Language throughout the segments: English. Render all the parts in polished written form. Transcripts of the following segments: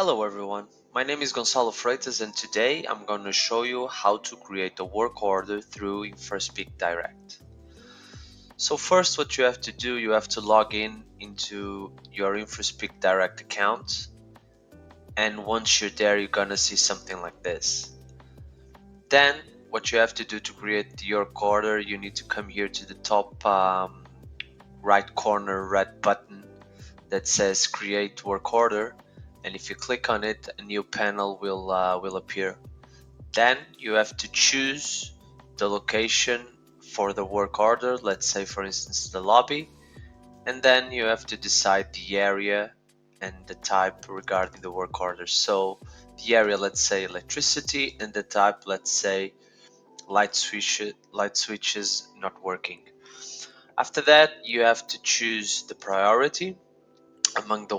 Hello everyone, my name is Gonzalo Freitas and today I'm going to show you how to create a work order through Infraspeak Direct. So first what you have to do, you have to log in into your Infraspeak Direct account, and once you're there you're going to see something like this. Then what you have to do to create your order, you need to come here to the top right corner red button that says create work order, and if you click on it a new panel will appear. Then you have to choose the location for the work order, let's say for instance the lobby, and then you have to decide the area and the type regarding the work order. So the area, let's say electricity, and the type, let's say light switches not working. After that you have to choose the priority amongst the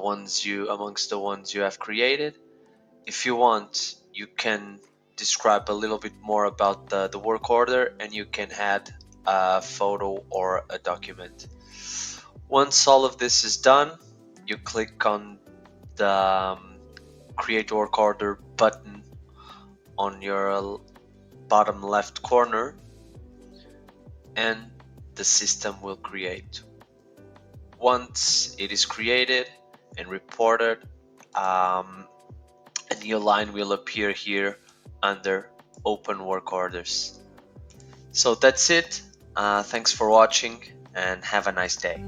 ones you have created. If you want, you can describe a little bit more about the work order, and you can add a photo or a document. Once all of this is done, you click on the create work order button on your bottom left corner, and the system will create. Once it is created and reported, a new line will appear here under open work orders. So that's it. Thanks for watching and have a nice day.